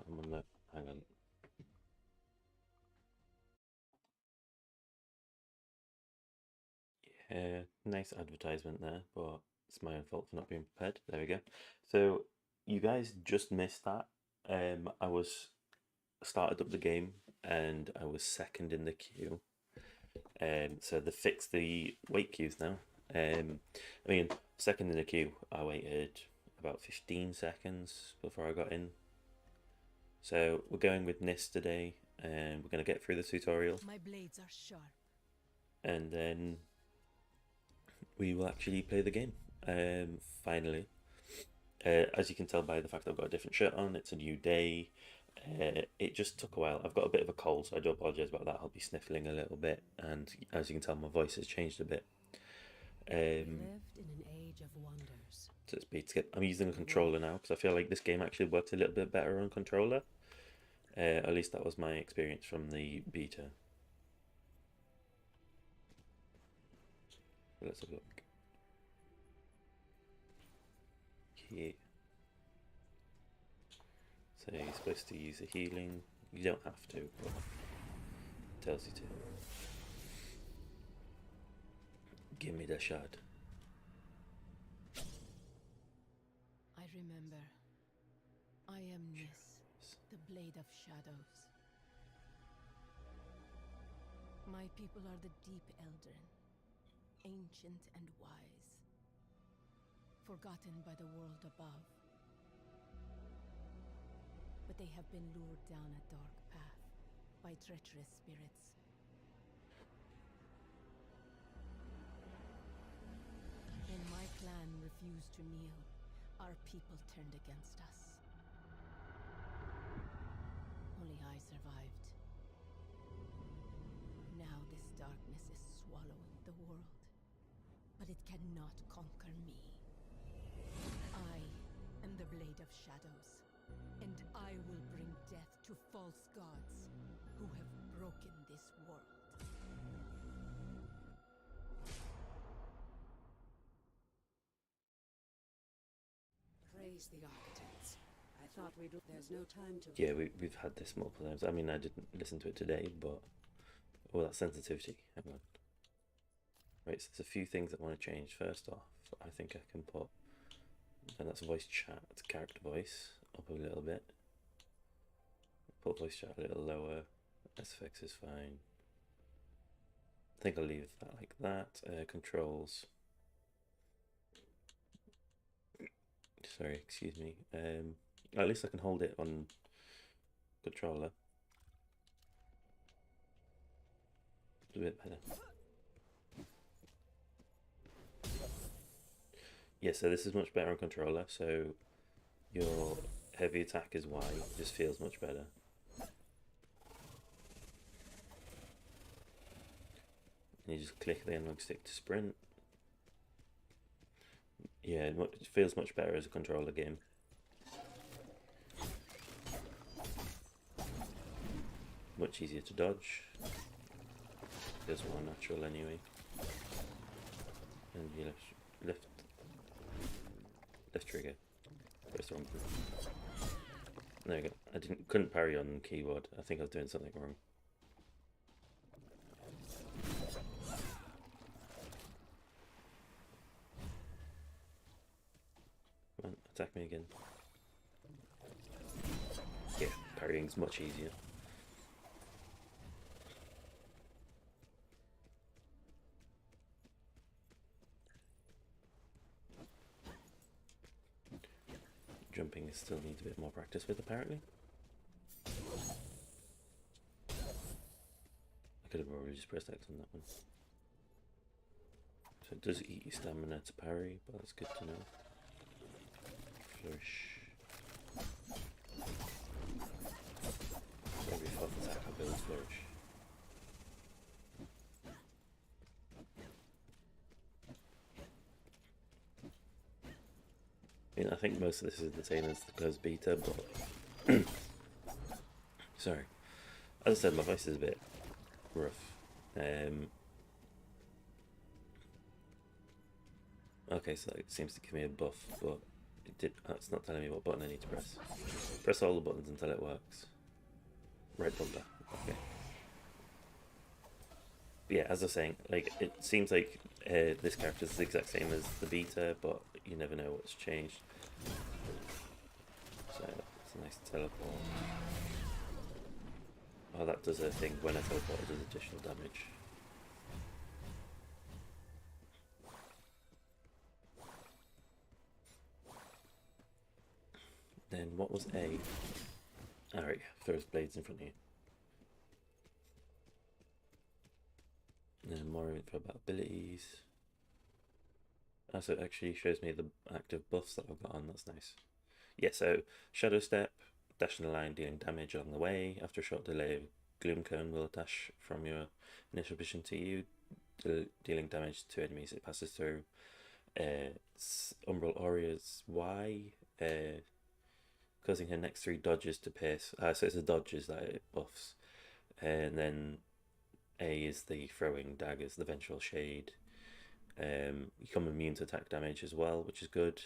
I'm on the. Hang on. Yeah, nice advertisement there, but it's my own fault for not being prepared. There we go. So you guys just missed that. I was started up the game and I was second in the queue. So they fixed the wait queues now. I mean, second in the queue, I waited about 15 seconds before I got in. So we're going with Niss today, and we're going to get through the tutorial. My blades are sharp. And then we will actually play the game. Finally. As you can tell by the fact I've got a different shirt on, it's a new day. It just took a while. I've got a bit of a cold, so I do apologise about that. I'll be sniffling a little bit, and as you can tell, my voice has changed a bit. We lived in an age of wonders. So it's I'm using a controller now because I feel like this game actually works a little bit better on controller. At least that was my experience from the beta. Let's have a look. Okay. So you're supposed to use a healing. You don't have to, but it tells you to. Give me the shot. I remember. I am Niss, the Blade of Shadows. My people are the Deep Eldrin, ancient and wise, forgotten by the world above. But they have been lured down a dark path by treacherous spirits. When my clan refused to kneel, our people turned against us. Only I survived. Now this darkness is swallowing the world, but it cannot conquer me. I am the Blade of Shadows, and I will bring death to false gods who have broken this world. Praise the architects. I thought there's no time to... Yeah, we've had this multiple times. I mean, I didn't listen to it today, but... Oh, that sensitivity. Hang on. Right, so there's a few things I want to change. First off, I think I can put... And that's voice chat, character voice, up a little bit. Put voice chat a little lower. SFX is fine. I think I'll leave that like that. Controls. Sorry, excuse me. At least I can hold it on controller. A bit better. Yeah, so this is much better on controller. So your heavy attack is Y. It just feels much better. And you just click the analog stick to sprint. Yeah, it feels much better as a controller game. Much easier to dodge. Feels more natural anyway. And you left trigger. Press the wrong button. There we go. I couldn't parry on keyboard. I think I was doing something wrong. Come on, attack me again. Yeah, parrying's much easier. Jumping still needs a bit more practice with, apparently. I could have probably just pressed X on that one. So it does eat your stamina to parry, but that's good to know. Flourish. Every fourth attack I build flourish. I mean, I think most of this is the same as the Closed beta, but sorry. As I said, my voice is a bit rough. Okay, so it seems to give me a buff, but It's not telling me what button I need to press. Press all the buttons until it works. Right bumper. Okay. But yeah, as I was saying, like it seems like this character is the exact same as the beta, but you never know what's changed. So it's a nice teleport. Oh, that does a thing when I teleport. It does additional damage. Then what was A? Alright, throws blades in front of you. And then more info about abilities. So it actually shows me the active buffs that I've got on. That's nice. Yeah, so Shadow Step, dash in a line, dealing damage along the way. After a short delay, Gloom Cone will dash from your initial position to you, dealing damage to enemies it passes through. Umbral Aura's Y, causing her next 3 dodges to pierce. So it's the dodges that it buffs. And then A is the throwing daggers, the Vengeful Shade. You become immune to attack damage as well, which is good.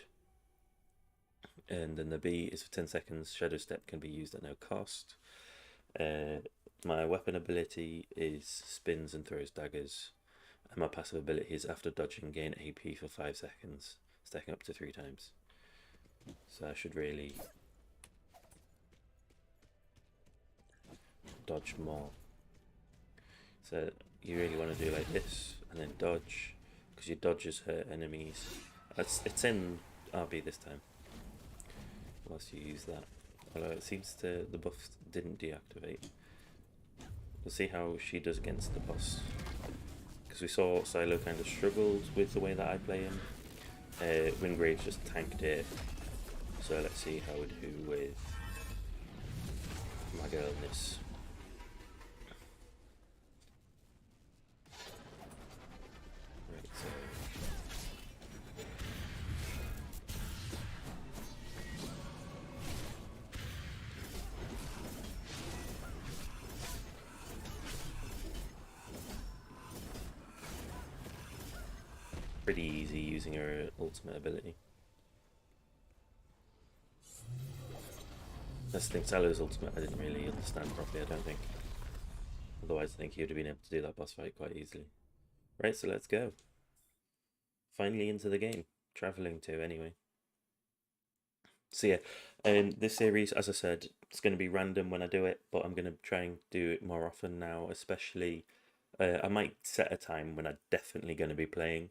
And then the B is for 10 seconds. Shadow Step can be used at no cost. My weapon ability is spins and throws daggers. And my passive ability is after dodging, gain AP for 5 seconds, stacking up to 3 times. So I should really dodge more. So you really want to do like this and then dodge, because your dodges hurt enemies. It's in RB this time. Whilst you use that, although it seems the buff didn't deactivate. We'll see how she does against the boss, because we saw Silo kind of struggled with the way that I play him. Wingrave's just tanked it, so let's see how we do with my girl Niss. Right, so pretty easy using her ultimate ability. That's the thing, Salo's ultimate I didn't really understand properly, I don't think. Otherwise I think he would have been able to do that boss fight quite easily. Right, so let's go. Finally into the game. Travelling to, anyway. So yeah, this series, as I said, it's going to be random when I do it, but I'm going to try and do it more often now, especially... I might set a time when I'm definitely going to be playing.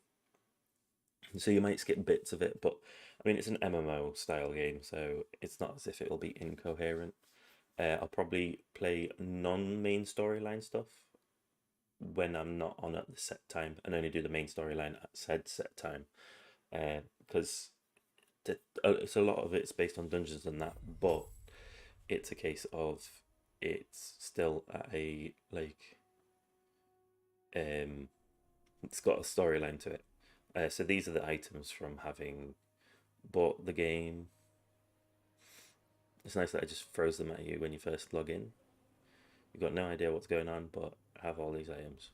So you might skip bits of it, but I mean, it's an MMO style game, so it's not as if it'll be incoherent. I'll probably play non-main storyline stuff when I'm not on at the set time, and only do the main storyline at said set time, because it's a lot of it's based on dungeons and that, but it's a case of it's still at a like it's got a storyline to it. So these are the items from having bought the game. It's nice that it just throws them at you when you first log in. You've got no idea what's going on, but have all these items.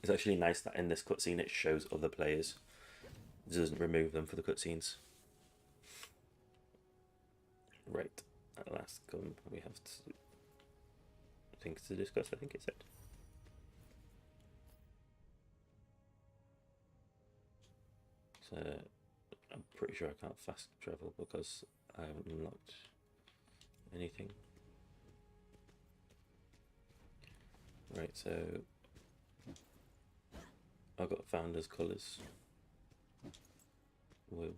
It's actually nice that in this cutscene it shows other players. It doesn't remove them for the cutscenes. Right, at last come, we have things to discuss, I think it said. So I'm pretty sure I can't fast travel because I haven't unlocked anything. Right, so I've got Founder's Colours. Whoa.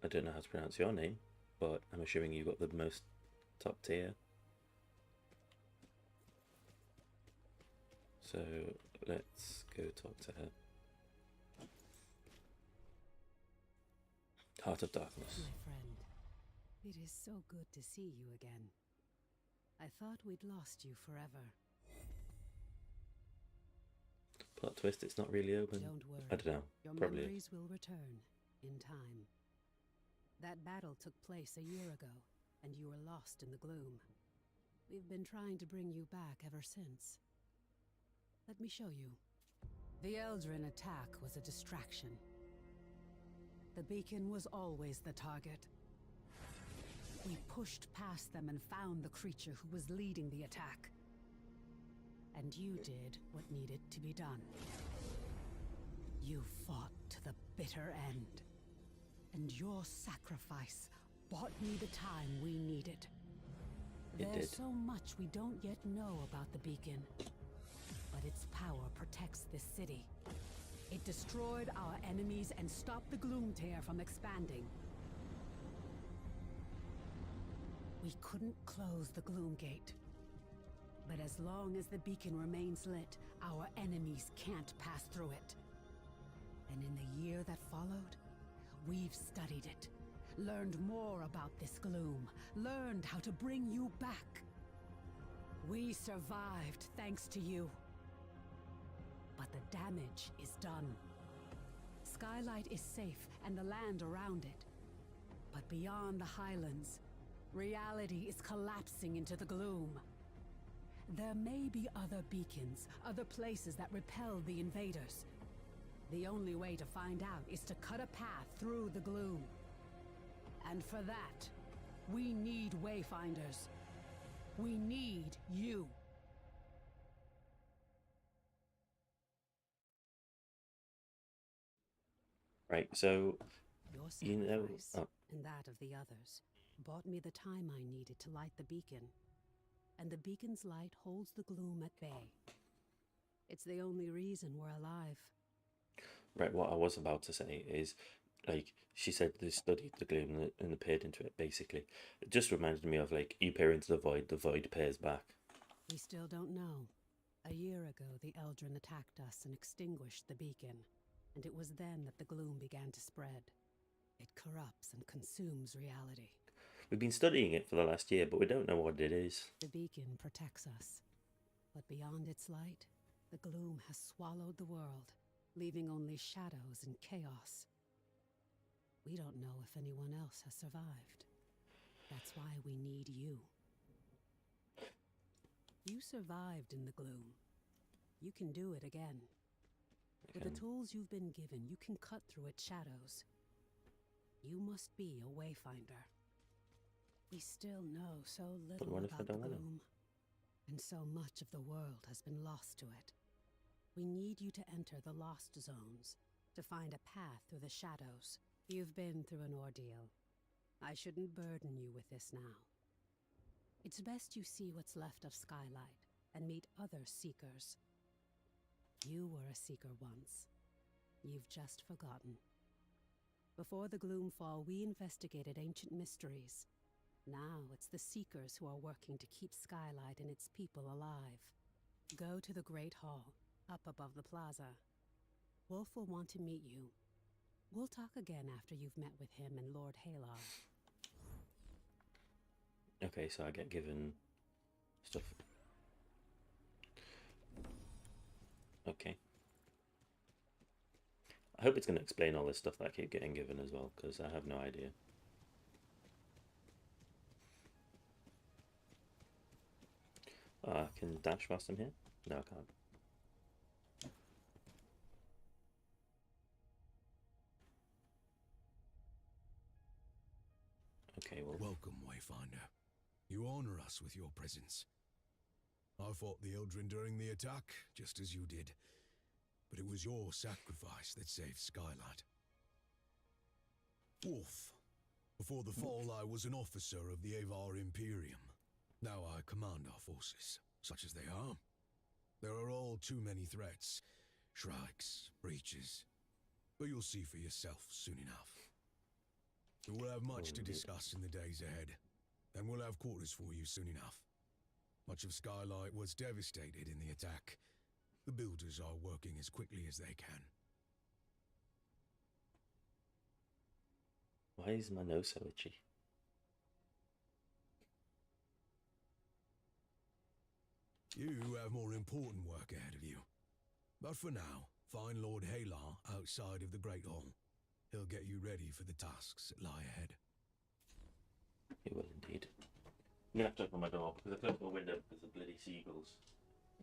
I don't know how to pronounce your name, but I'm assuming you got the most top tier. So let's go talk to her. Heart of Darkness. My friend, it is so good to see you again. I thought we'd lost you forever. Plot twist, it's not really open. Don't worry. I don't know. Your Probably. memories will return in time. That battle took place a year ago, and you were lost in the gloom. We've been trying to bring you back ever since. Let me show you. The Eldrin attack was a distraction. The beacon was always the target. We pushed past them and found the creature who was leading the attack. And you did what needed to be done. You fought to the bitter end. And your sacrifice bought me the time we needed. There's so much we don't yet know about the beacon. But its power protects this city. It destroyed our enemies and stopped the Gloom Tear from expanding. We couldn't close the Gloom Gate. But as long as the beacon remains lit, our enemies can't pass through it. And in the year that followed, we've studied it, learned more about this gloom, learned how to bring you back. We survived thanks to you. But the damage is done. Skylight is safe and the land around it. But beyond the Highlands, reality is collapsing into the gloom. There may be other beacons, other places that repel the invaders. The only way to find out is to cut a path through the gloom. And for that, we need Wayfinders. We need you. Right, so Your you know, sacrifice, and that of the others, bought me the time I needed to light the beacon. And the beacon's light holds the gloom at bay. It's the only reason we're alive. right, what I was about to say is, like, she said they studied the gloom and they peered into it, basically. It just reminded me of, like, you peer into the void peers back. We still don't know. A year ago, the Eldrin attacked us and extinguished the beacon. And it was then that the gloom began to spread. It corrupts and consumes reality. We've been studying it for the last year, but we don't know what it is. The beacon protects us. But beyond its light, the gloom has swallowed the world, leaving only shadows and chaos. We don't know if anyone else has survived. That's why we need you. You survived in the gloom. You can do it again. With the tools you've been given, you can cut through its shadows. You must be a Wayfinder. We still know so little about the gloom, and so much of the world has been lost to it. We need you to enter the Lost Zones, to find a path through the shadows. You've been through an ordeal. I shouldn't burden you with this now. It's best you see what's left of Skylight, and meet other Seekers. You were a Seeker once. You've just forgotten. Before the Gloomfall, we investigated ancient mysteries. Now it's the Seekers who are working to keep Skylight and its people alive. Go to the Great Hall, up above the plaza. Wolf will want to meet you. We'll talk again after you've met with him and Lord Halar. Okay, so I get given stuff. Okay. I hope it's going to explain all this stuff that I keep getting given as well, because I have no idea. I can dash past them here? No, I can't. Okay, well... Welcome, Wayfinder. You honor us with your presence. I fought the Eldrin during the attack, just as you did. But it was your sacrifice that saved Skylight. Wolf. Before the fall, I was an officer of the Avar Imperium. Now I command our forces, such as they are. There are all too many threats. Shrikes, breaches. But you'll see for yourself soon enough. We'll have much to discuss in the days ahead. And we'll have quarters for you soon enough. Much of Skylight was devastated in the attack. The builders are working as quickly as they can. Why is my nose so itchy? You have more important work ahead of you. But for now, find Lord Halar outside of the Great Hall. He'll get you ready for the tasks that lie ahead. He will indeed. I'm going to have to open my door because I closed my window because of bloody seagulls.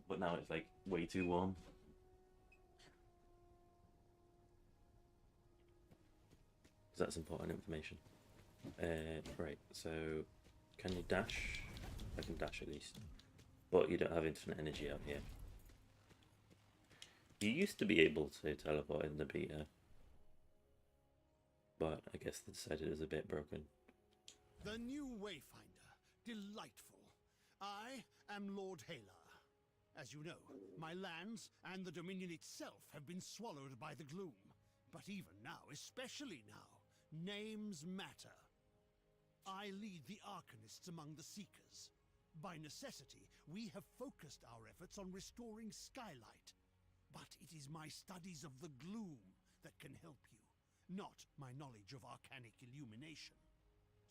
But now it's like way too warm. that's important information. Right, so can you dash? I can dash at least. But you don't have infinite energy out here. You used to be able to teleport in the beta, but I guess they decided it was a bit broken. The new Wayfinder. Delightful. I am Lord Halar. As you know, my lands and the Dominion itself have been swallowed by the gloom. But even now, especially now, names matter. I lead the Arcanists among the Seekers. By necessity, we have focused our efforts on restoring Skylight. But it is my studies of the gloom that can help you, not my knowledge of arcanic illumination.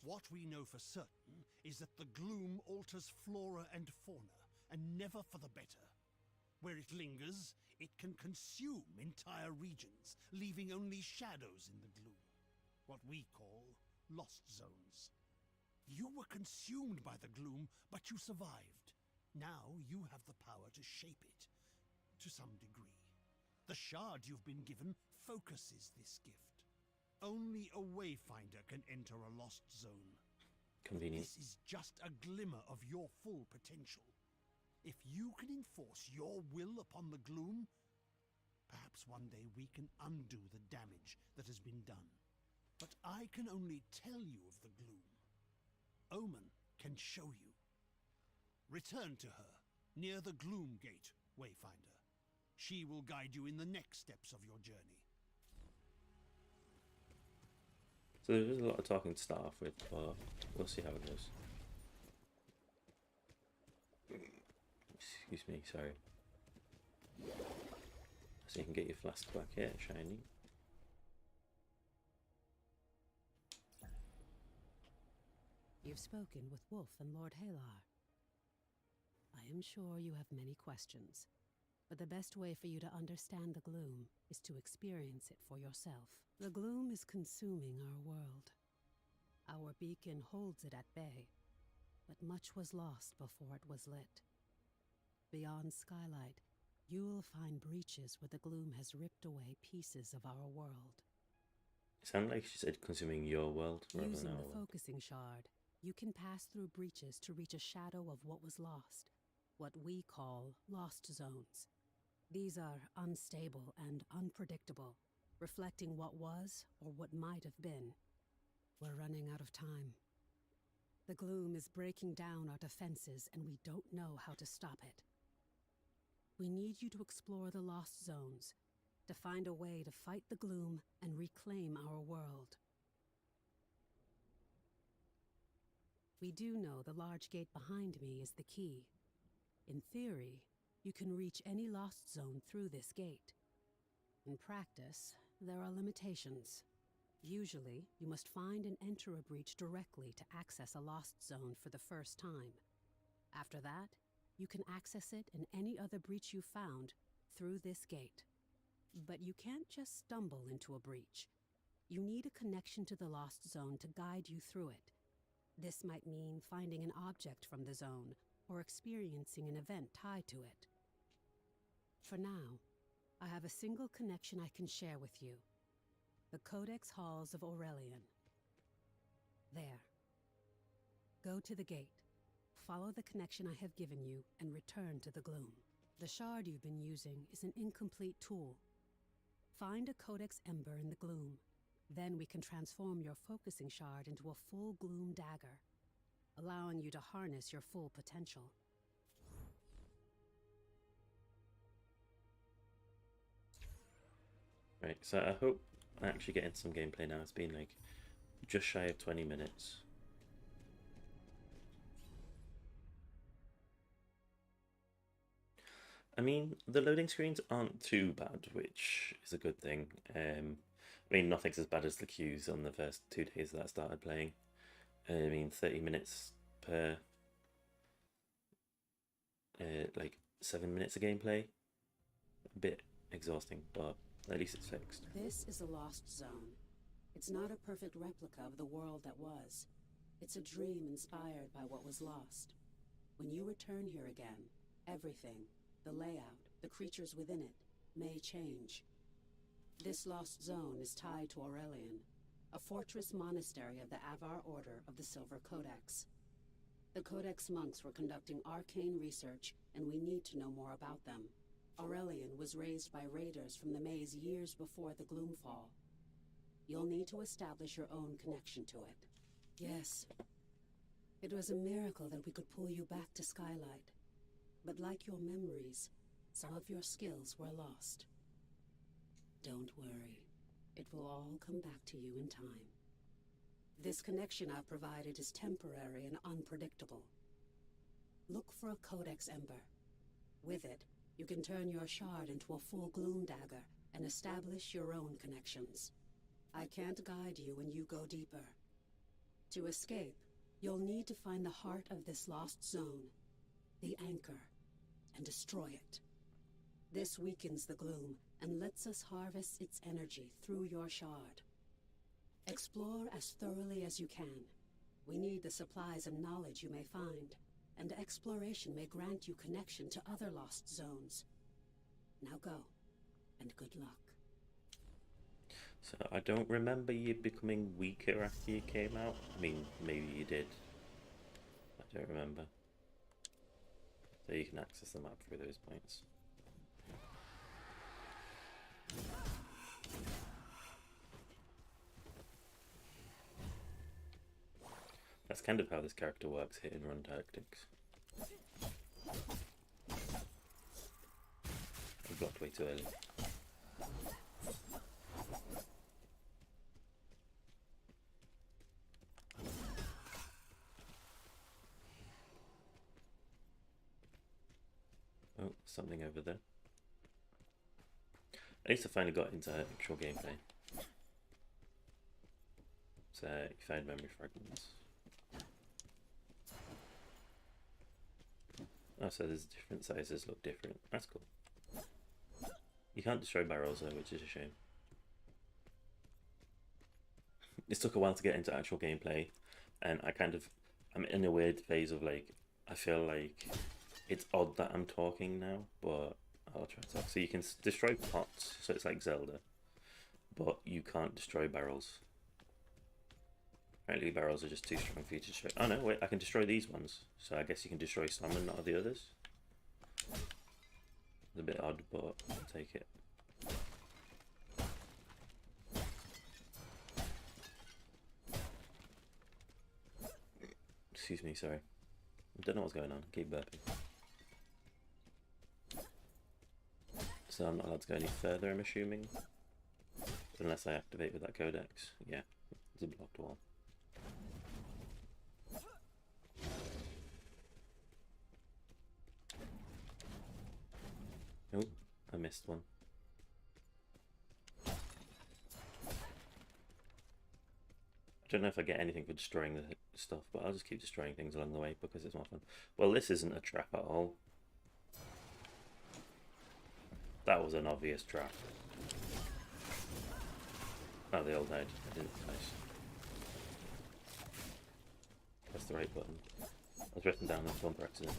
What we know for certain is that the gloom alters flora and fauna, and never for the better. Where it lingers, it can consume entire regions, leaving only shadows in the gloom. What we call lost zones. You were consumed by the gloom, but you survived. Now you have the power to shape it, to some degree. The shard you've been given focuses this gift. Only a Wayfinder can enter a lost zone. Convenient. This is just a glimmer of your full potential. If you can enforce your will upon the gloom, perhaps one day we can undo the damage that has been done. But I can only tell you of the gloom. Omen can show you. Return to her, near the Gloom Gate, Wayfinder. She will guide you in the next steps of your journey. So there's a lot of talking to start off with, but we'll see how it goes. Excuse me, sorry. So you can get your flask back here, shiny. You've spoken with Wolf and Lord Halar. I am sure you have many questions, but the best way for you to understand the gloom is to experience it for yourself. The gloom is consuming our world. Our beacon holds it at bay, but much was lost before it was lit. Beyond Skylight, you will find breaches where the gloom has ripped away pieces of our world. It sounded like she said consuming your world rather Using than our the world. focusing shard, you can pass through breaches to reach a shadow of what was lost, what we call lost zones. These are unstable and unpredictable, reflecting what was or what might have been. We're running out of time. The gloom is breaking down our defenses, and we don't know how to stop it. We need you to explore the lost zones, to find a way to fight the gloom and reclaim our world. We do know the large gate behind me is the key. In theory, you can reach any lost zone through this gate. In practice, there are limitations. Usually, you must find and enter a breach directly to access a lost zone for the first time. After that, you can access it and any other breach you found through this gate. But you can't just stumble into a breach. You need a connection to the lost zone to guide you through it. This might mean finding an object from the zone or experiencing an event tied to it. For now, I have a single connection I can share with you. The Codex Halls of Aurelian. There. Go to the gate. Follow the connection I have given you and return to the gloom. The shard you've been using is an incomplete tool. Find a Codex Ember in the gloom. Then we can transform your focusing shard into a full gloom dagger, allowing you to harness your full potential. Right, so I hope I actually get into some gameplay now. It's been like just shy of 20 minutes. I mean, the loading screens aren't too bad, which is a good thing. I mean, nothing's as bad as the queues on the first 2 days that I started playing. I mean, 30 minutes per, like 7 minutes of gameplay. A bit exhausting, but at least it's fixed. This is a lost zone. It's not a perfect replica of the world that was. It's a dream inspired by what was lost. When you return here again, everything, the layout, the creatures within it, may change. This lost zone is tied to Aurelian. a fortress monastery of the Avar Order of the Silver Codex. The Codex monks were conducting arcane research, and we need to know more about them. Aurelian was raised by raiders from the maze years before the Gloomfall. You'll need to establish your own connection to it. Yes. It was a miracle that we could pull you back to Skylight. But like your memories, some of your skills were lost. Don't worry. It will all come back to you in time. This connection I've provided is temporary and unpredictable. Look for a Codex Ember. With it, you can turn your shard into a full Gloom Dagger and establish your own connections. I can't guide you when you go deeper. To escape, you'll need to find the heart of this lost zone, the Anchor, and destroy it. This weakens the Gloom and lets us harvest its energy through your shard. Explore as thoroughly as you can. We need the supplies and knowledge you may find, and exploration may grant you connection to other lost zones. Now go, and good luck. So I don't remember you becoming weaker after you came out. I mean, maybe you did. I don't remember. So you can access the map through those points. That's kind of how this character works, hit and run tactics. I blocked way too early. Oh, something over there. At least I finally got into actual gameplay. So you find memory fragments. Oh, so there's different sizes, look different. That's cool. You can't destroy barrels though, which is a shame. This took a while to get into actual gameplay, and I'm in a weird phase of like, I feel like it's odd that I'm talking now, but I'll try to talk. So you can destroy pots, so it's like Zelda, but you can't destroy barrels. Apparently barrels are just too strong for you to destroy. Oh no, wait, I can destroy these ones. So I guess you can destroy some and not the others. It's a bit odd, but I'll take it. Excuse me, sorry. I don't know what's going on. I keep burping. So I'm not allowed to go any further, I'm assuming. Unless I activate with that codex. Yeah, it's a blocked wall. Oh, I missed one. I don't know if I get anything for destroying the stuff, but I'll just keep destroying things along the way because it's more fun. Well, this isn't a trap at all. That was an obvious trap. Oh, they all died. I didn't. Nice. Press the right button. I was pressing down that one for accident.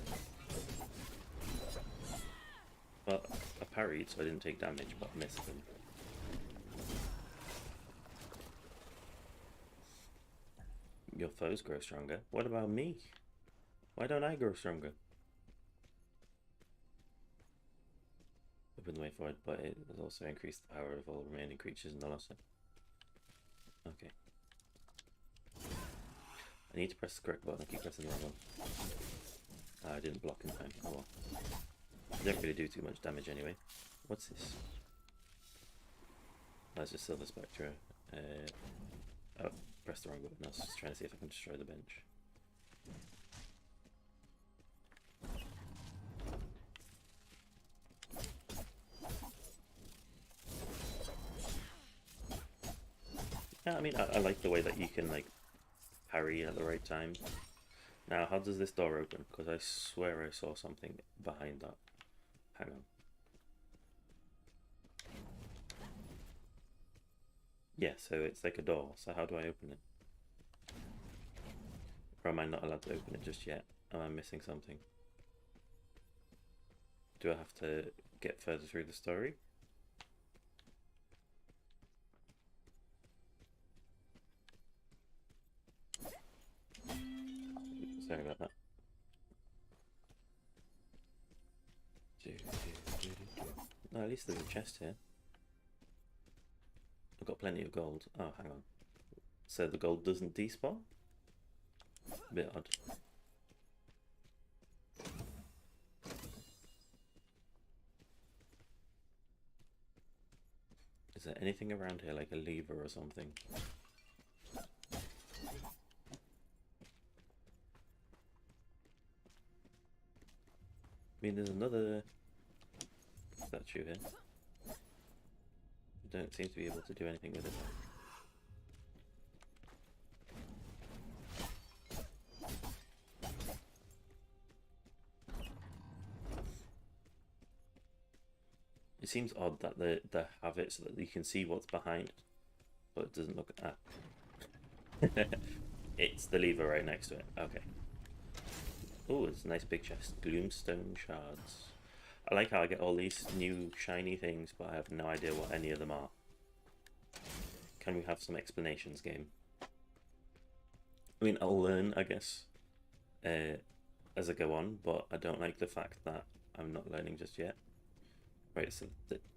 Well, I parried, so I didn't take damage, but I missed them. Your foes grow stronger. What about me? Why don't I grow stronger? Open the way forward, but it has also increased the power of all remaining creatures in the lost. Okay. I need to press the correct button. I keep pressing the wrong one. I didn't block in time. Oh well. I don't really do too much damage anyway. What's this? That's just Silver Spectre. Oh, pressed the wrong button. I was just trying to see if I can destroy the bench. Yeah, I mean, I like the way that you can, like, parry at the right time. Now, how does this door open? Because I swear I saw something behind that. Hang on. Yeah, so it's like a door. So how do I open it? Or am I not allowed to open it just yet? Am I missing something? Do I have to get further through the story? Sorry about that. No, at least there's a chest here. I've got plenty of gold. Oh, hang on. So the gold doesn't despawn? A bit odd. Is there anything around here, like a lever or something? I mean, there's another statue here. I don't seem to be able to do anything with it. It seems odd that they have it so that you can see what's behind, but it doesn't look at. It's the lever right next to it. Okay. Oh, it's a nice big chest. Gloomstone shards. I like how I get all these new shiny things, but I have no idea what any of them are. Can we have some explanations, game? I mean, I'll learn, I guess, as I go on, but I don't like the fact that I'm not learning just yet. Right, so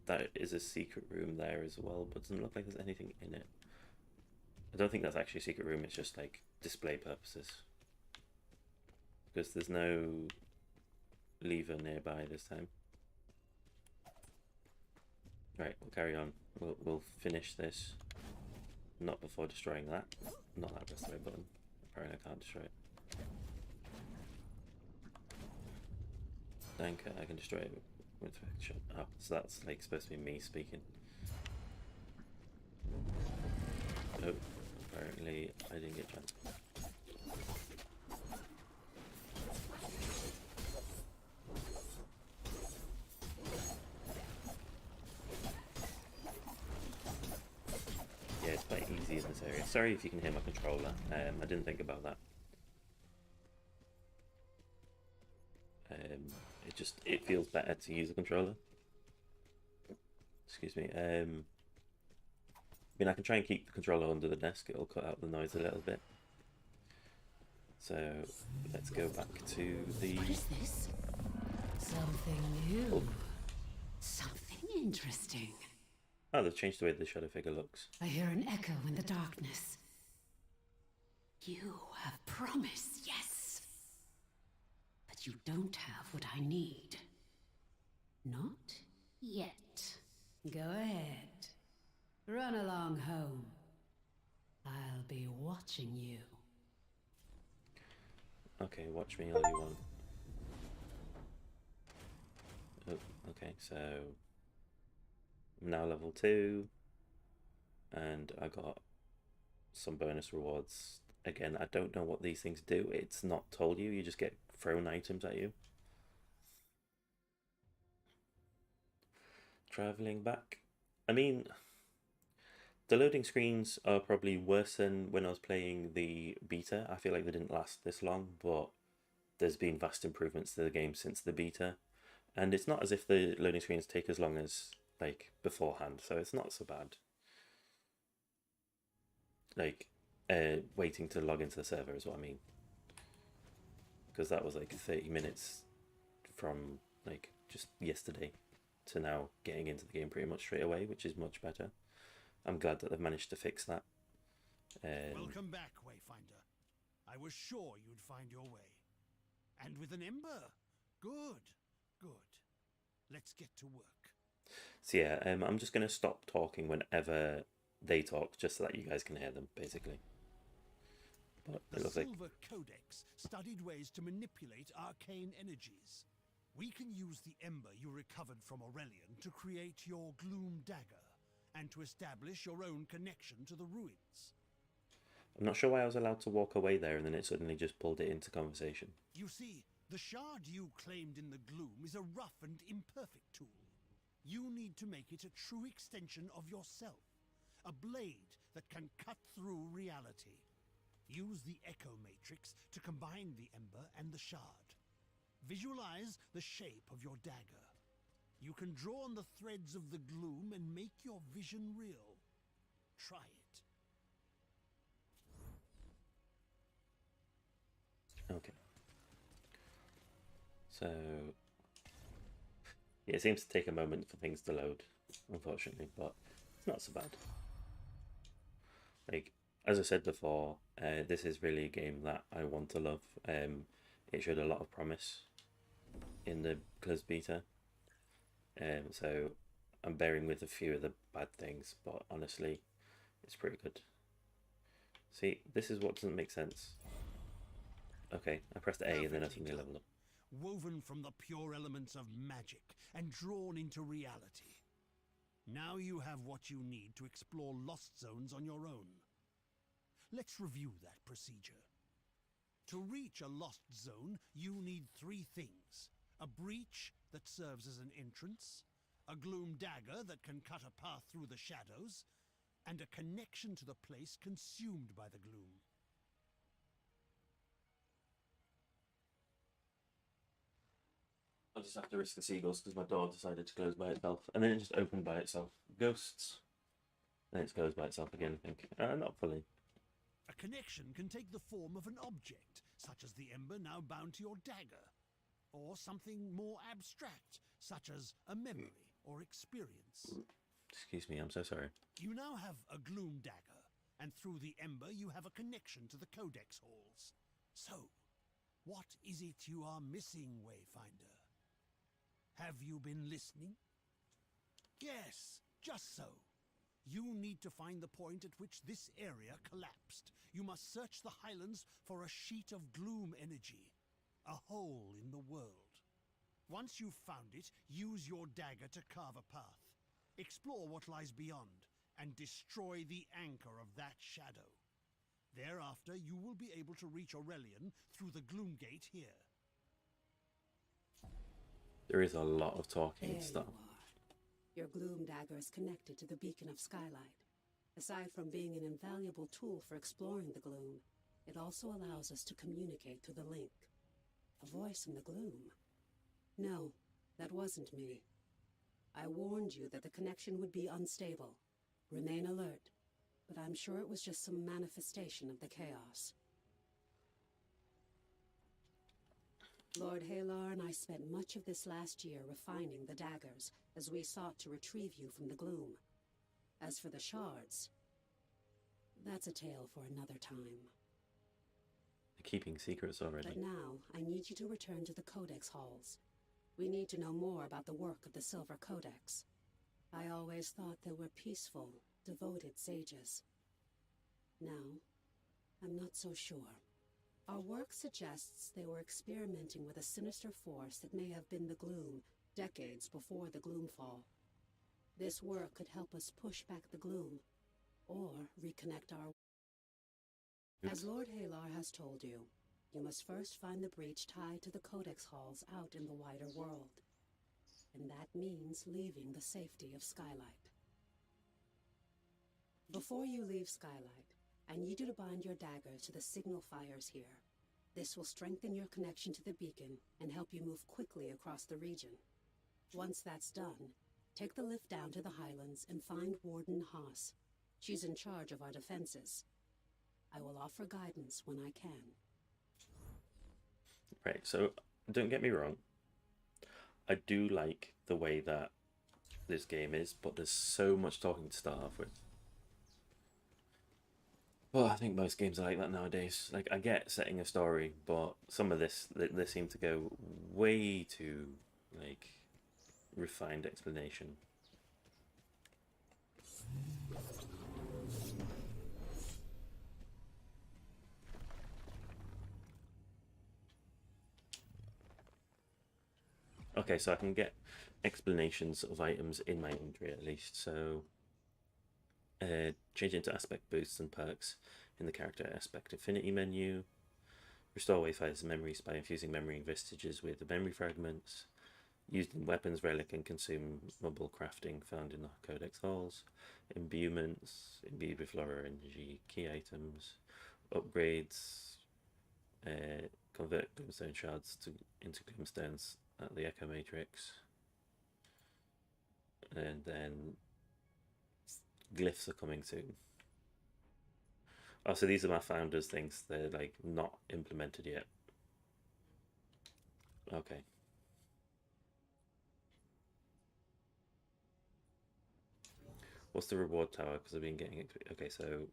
that is a secret room there as well, but it doesn't look like there's anything in it. I don't think that's actually a secret room, it's just like display purposes. Because there's no lever nearby this time. Right, we'll carry on. We'll finish this. Not before destroying that. Not that press the right button. Apparently I can't destroy it. Danker, I can destroy it with action. Oh, so that's like supposed to be me speaking. Oh, apparently I didn't get a chance. Yeah, it's quite easy in this area. Sorry if you can hear my controller. I didn't think about that. It feels better to use a controller. Excuse me. I mean, I can try and keep the controller under the desk. It'll cut out the noise a little bit. So let's go back to the. What is this? Something new. Oh. Something interesting. Oh, they've changed the way the shadow figure looks. I hear an echo in the darkness. You have promise, yes. But you don't have what I need. Not yet. Go ahead. Run along home. I'll be watching you. Okay, watch me all you want. Oh, okay, so I'm now level 2 and I got some bonus rewards. Again, I don't know what these things do. It's not told you, you just get thrown items at you. Traveling back. I mean, the loading screens are probably worse than when I was playing the beta. I feel like they didn't last this long, but there's been vast improvements to the game since the beta. And it's not as if the loading screens take as long as like beforehand, so it's not so bad. Like, waiting to log into the server is what I mean. Because that was like 30 minutes from like just yesterday to now getting into the game pretty much straight away, which is much better. I'm glad that they've managed to fix that. Welcome back, Wayfinder. I was sure you'd find your way. And with an ember? Good, good. Let's get to work. So yeah, I'm just going to stop talking whenever they talk, just so that you guys can hear them, basically. But it The looks like... Silver Codex studied ways to manipulate arcane energies. We can use the ember you recovered from Aurelian to create your Gloom Dagger, and to establish your own connection to the ruins. I'm not sure why I was allowed to walk away there and then it suddenly just pulled it into conversation. You see, the shard you claimed in the gloom is a rough and imperfect tool. You need to make it a true extension of yourself, a blade that can cut through reality. Use the Echo Matrix to combine the ember and the shard. Visualize the shape of your dagger. You can draw on the threads of the gloom and make your vision real. Try it. Okay. So yeah, it seems to take a moment for things to load, unfortunately, but it's not so bad. Like, as I said before, this is really a game that I want to love. It showed a lot of promise in the closed beta. So I'm bearing with a few of the bad things, but honestly, it's pretty good. See, this is what doesn't make sense. Okay, I pressed A and then I suddenly leveled up. Woven from the pure elements of magic and drawn into reality. Now you have what you need to explore lost zones on your own. Let's review that procedure. To reach a lost zone, you need 3 things. A breach that serves as an entrance, a gloom dagger that can cut a path through the shadows, and a connection to the place consumed by the gloom. I'll just have to risk the seagulls because my door decided to close by itself, and then it just opened by itself. Ghosts. And it's closed by itself again, I think. Not fully. A connection can take the form of an object, such as the ember now bound to your dagger, or something more abstract, such as a memory or experience. Excuse me, I'm so sorry. You now have a gloom dagger, and through the ember you have a connection to the codex halls. So, what is it you are missing, Wayfinder? Have you been listening? Yes, just so. You need to find the point at which this area collapsed. You must search the Highlands for a sheet of gloom energy, a hole in the world. Once you've found it, use your dagger to carve a path. Explore what lies beyond, and destroy the anchor of that shadow. Thereafter, you will be able to reach Aurelian through the gloom gate here. There is a lot of talking There and stuff. you are. Your gloom dagger is connected to the beacon of Skylight. Aside from being an invaluable tool for exploring the gloom, it also allows us to communicate through the link. A voice in the gloom. No, that wasn't me. I warned you that the connection would be unstable. Remain alert, but I'm sure it was just some manifestation of the chaos. Lord Halar and I spent much of this last year refining the daggers as we sought to retrieve you from the gloom. As for the shards, that's a tale for another time. They're keeping secrets already. But now, I need you to return to the Codex halls. We need to know more about the work of the Silver Codex. I always thought they were peaceful, devoted sages. Now, I'm not so sure. Our work suggests they were experimenting with a sinister force that may have been the gloom decades before the Gloomfall. This work could help us push back the gloom, or reconnect our... As Lord Halar has told you, you must first find the breach tied to the Codex halls out in the wider world. And that means leaving the safety of Skylight. Before you leave Skylight, I need you to bind your dagger to the signal fires here. This will strengthen your connection to the beacon and help you move quickly across the region. Once that's done, take the lift down to the Highlands and find Warden Haas. She's in charge of our defenses. I will offer guidance when I can. Right, so don't get me wrong. I do like the way that this game is, but there's so much talking to start off with. Well, I think most games are like that nowadays. Like, I get setting a story, but some of this, they seem to go way too, like, refined explanation. Okay, so I can get explanations of items in my inventory at least. So, change into aspect boosts and perks in the character aspect affinity menu. Restore Wayfinder's memories by infusing memory vestiges with the memory fragments. Used in weapons, relic, and consumable crafting found in the Codex halls. Imbuements, imbued with flora energy, key items. Upgrades, convert gloomstone shards into gloomstones at the Echo Matrix. And then glyphs are coming soon. Oh, so these are my founders things. They're like not implemented yet. Okay. What's the reward tower? Because I've been getting XP. Okay, so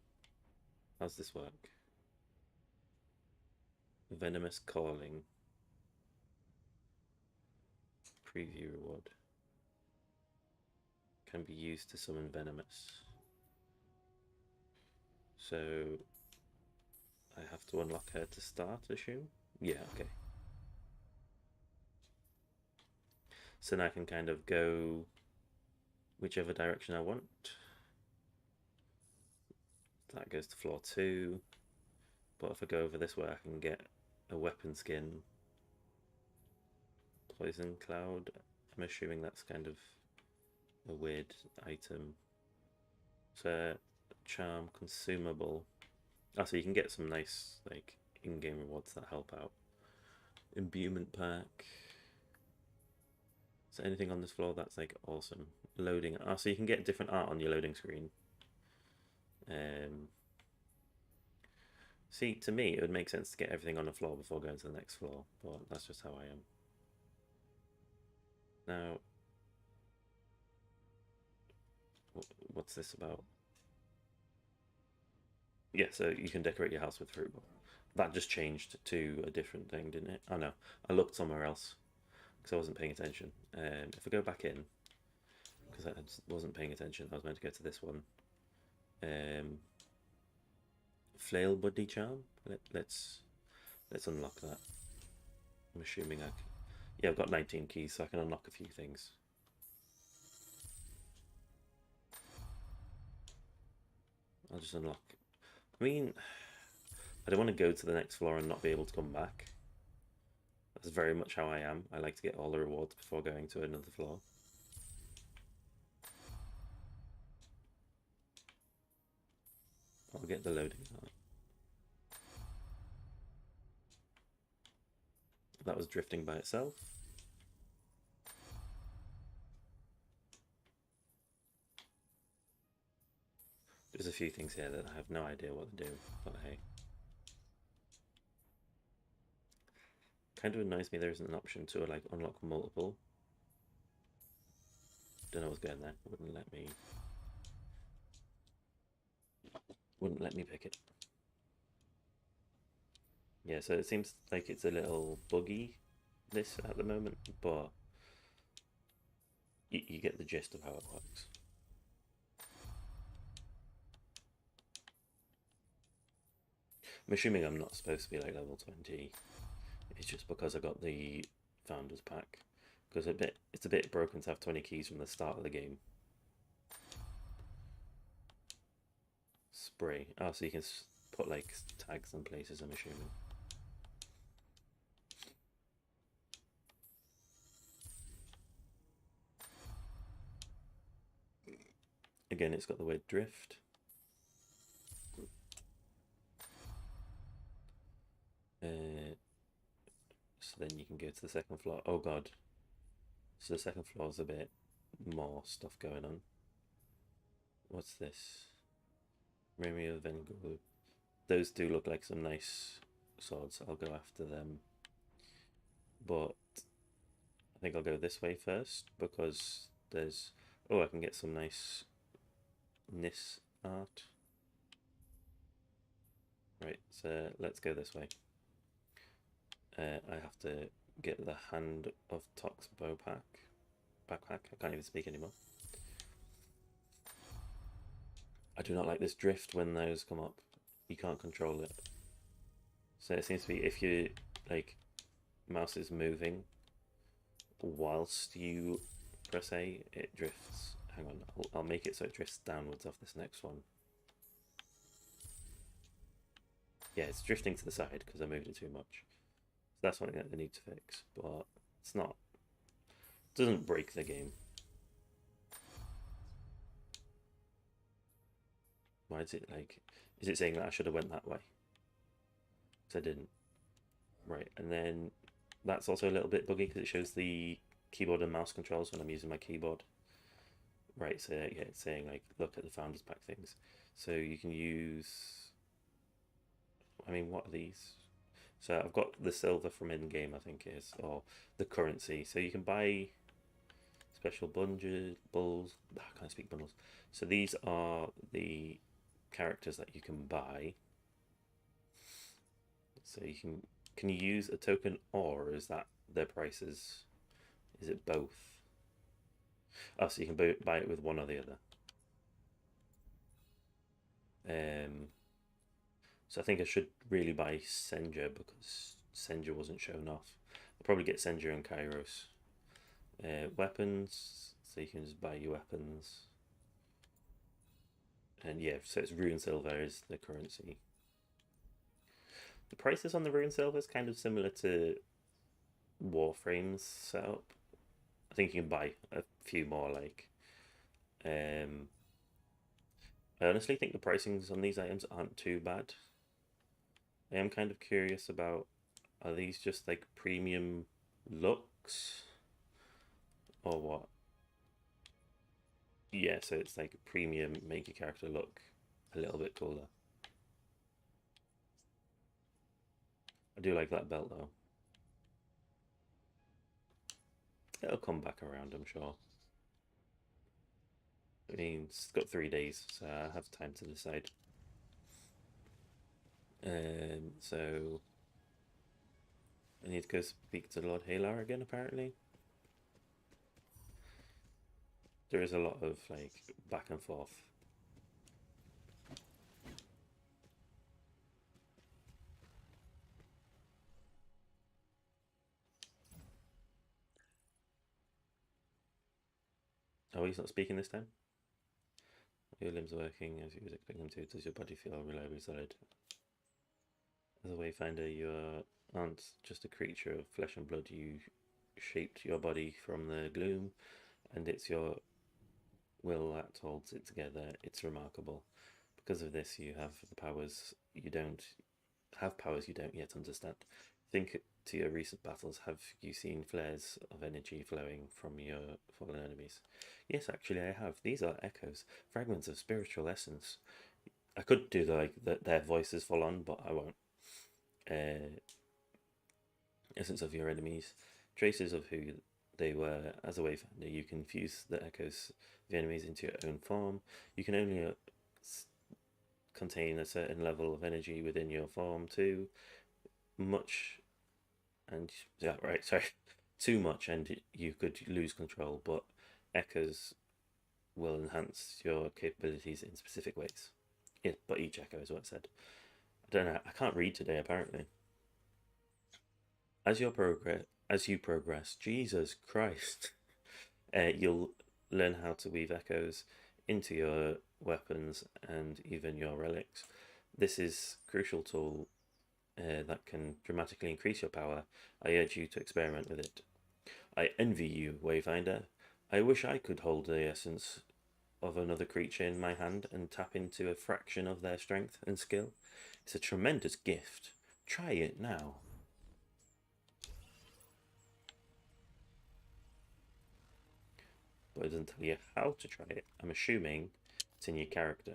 how's this work? Venomous Calling. Preview reward. Can be used to summon Venomous. So I have to unlock her to start, assume? Yeah, okay. So now I can kind of go whichever direction I want. That goes to floor 2. But if I go over this way, I can get a weapon skin. Poison Cloud. I'm assuming that's kind of a weird item. So charm consumable. Oh, so you can get some nice like in-game rewards that help out. Imbuement pack. So anything on this floor, that's like awesome. Loading. Oh, so you can get different art on your loading screen. See, to me, it would make sense to get everything on the floor before going to the next floor, but that's just how I am. Now, what's this about? Yeah, so you can decorate your house with fruit. That just changed to a different thing, didn't it? Oh no, I looked somewhere else because I wasn't paying attention. If I go back in, because I wasn't paying attention, I was meant to go to this one. Flail Buddy Charm. Let's unlock that. I'm assuming I can. Yeah, I've got 19 keys, so I can unlock a few things. I'll just unlock. I mean, I don't want to go to the next floor and not be able to come back. That's very much how I am. I like to get all the rewards before going to another floor. I'll get the loading art. That was drifting by itself. There's a few things here that I have no idea what to do, but hey. Kind of annoys me there isn't an option to like unlock multiple. Don't know what's going there. Wouldn't let me pick it. Yeah, so it seems like it's a little buggy, this at the moment, but you get the gist of how it works. I'm assuming I'm not supposed to be like level 20. It's just because I got the Founders Pack. Because it's a bit broken to have 20 keys from the start of the game. Spray. Oh, so you can put like tags in places, I'm assuming. Again, it's got the word drift. So then you can go to the second floor. Oh god. So the second floor is a bit more stuff going on. What's this? Romeo Vengulu. Those do look like some nice swords. I'll go after them. But I think I'll go this way first because there's... Oh, I can get some nice Niss art. Right, so let's go this way. I have to get the Hand of Tox backpack. I can't even speak anymore. I do not like this drift when those come up. You can't control it. So it seems to be if you like mouse is moving whilst you press A, it drifts. Hang on, I'll make it so it drifts downwards off this next one. Yeah, it's drifting to the side because I moved it too much. So that's something that they need to fix, but it's not. It doesn't break the game. Why is it like? Is it saying that I should have went that way? Because I didn't. Right, and then that's also a little bit buggy because it shows the keyboard and mouse controls when I'm using my keyboard. Right, so yeah, it's saying like look at the Founders Pack things. So you can use. I mean, what are these? So I've got the silver from in-game, I think it is, or the currency. So you can buy special bulls. I can't speak bundles. So these are the characters that you can buy. So you can you use a token, or is that their prices? Is it both? Oh, so you can buy it with one or the other. So I think I should really buy Senja because Senja wasn't shown off. I'll probably get Senja and Kairos. Weapons, so you can just buy your weapons. And yeah, so it's rune silver is the currency. The prices on the rune silver is kind of similar to Warframe's setup. I think you can buy a few more. Like, I honestly think the pricings on these items aren't too bad. I am kind of curious about, are these just like premium looks or what? Yeah, so it's like premium, make your character look a little bit cooler. I do like that belt though. It'll come back around, I'm sure. I mean, it's got 3 days, so I have time to decide. So I need to go speak to Lord Halar again, apparently. There is a lot of like back and forth. Oh, he's not speaking this time? Your limbs are working as you would expect them to. Does your body feel reliably solid? As a Wayfinder, you aren't just a creature of flesh and blood. You shaped your body from the gloom, and it's your will that holds it together. It's remarkable. Because of this, you have the powers you don't have powers you don't yet understand. Think to your recent battles. Have you seen flares of energy flowing from your fallen enemies? Yes, actually, I have. These are echoes, fragments of spiritual essence. I could do their voices full on, but I won't. Essence of your enemies, traces of who they were. As a Wayfinder, you can fuse the echoes of the enemies into your own form. You can only contain a certain level of energy within your form. Too much, and yeah, right, sorry, too much, and you could lose control. But echoes will enhance your capabilities in specific ways. But each echo is what I said. I don't know. I can't read today. Apparently, as you progress, Jesus Christ, you'll learn how to weave echoes into your weapons and even your relics. This is a crucial tool that can dramatically increase your power. I urge you to experiment with it. I envy you, Wayfinder. I wish I could hold the essence of another creature in my hand and tap into a fraction of their strength and skill. It's a tremendous gift. Try it now. But it doesn't tell you how to try it. I'm assuming it's in your character.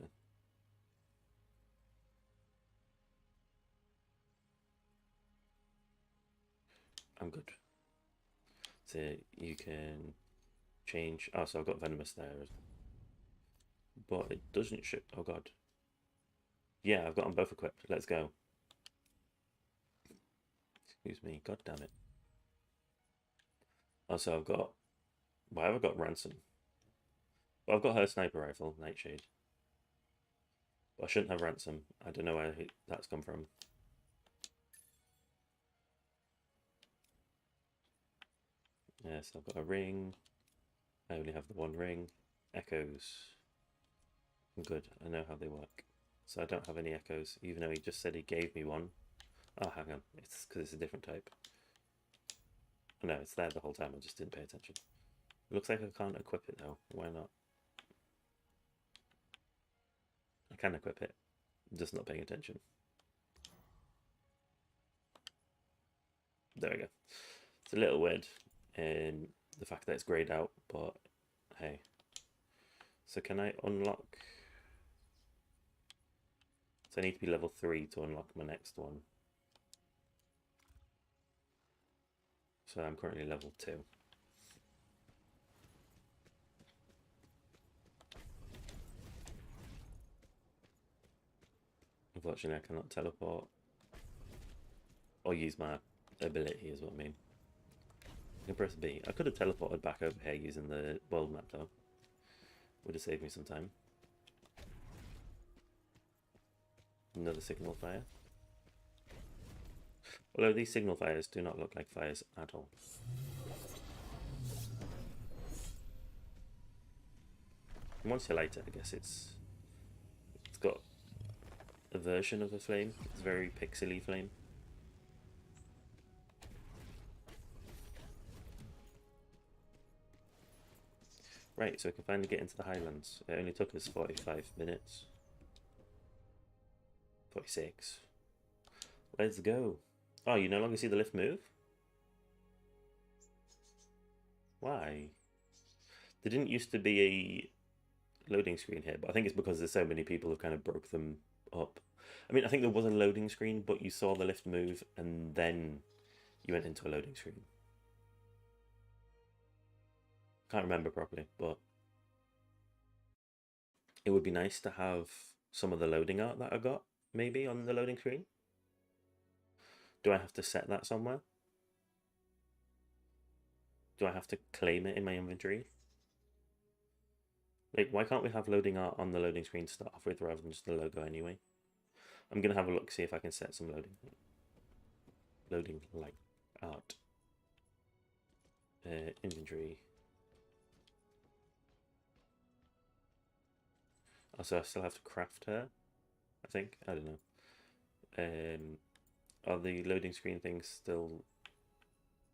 I'm good. So you can change. Oh, so I've got venomous there. But it doesn't show. Oh god. Yeah, I've got them both equipped. Let's go. Excuse me. God damn it. Also, I've got. Why have I got Ransom? Well, I've got her sniper rifle, Nightshade. But I shouldn't have Ransom. I don't know where that's come from. Yes, I've got a ring. I only have the one ring. Echoes. I'm good. I know how they work. So I don't have any echoes, even though he just said he gave me one. Oh, hang on. It's because it's a different type. No, it's there the whole time. I just didn't pay attention. It looks like I can't equip it though. Why not? I can equip it. I'm just not paying attention. There we go. It's a little weird in the fact that it's greyed out, but hey. So can I unlock? So I need to be level 3 to unlock my next one. So I'm currently level 2. Unfortunately, I cannot teleport. Or use my ability, is what I mean. I can press B. I could have teleported back over here using the world map, though. Would have saved me some time. Another signal fire. Although these signal fires do not look like fires at all. And once you light it, I guess it's got a version of a flame. It's very pixely flame. Right, so we can finally get into the Highlands. It only took us 45 minutes. 46. Let's go. Oh, you no longer see the lift move? Why? There didn't used to be a loading screen here, but I think it's because there's so many people who kind of broke them up. I mean, I think there was a loading screen, but you saw the lift move and then you went into a loading screen. Can't remember properly, but it would be nice to have some of the loading art that I got, maybe, on the loading screen. Do I have to set that somewhere? Do I have to claim it in my inventory? Like, why can't we have loading art on the loading screen to start off with rather than just the logo anyway? I'm going to have a look, see if I can set some loading like art. Inventory. Also, I still have to craft her, I think. I don't know. Are the loading screen things still...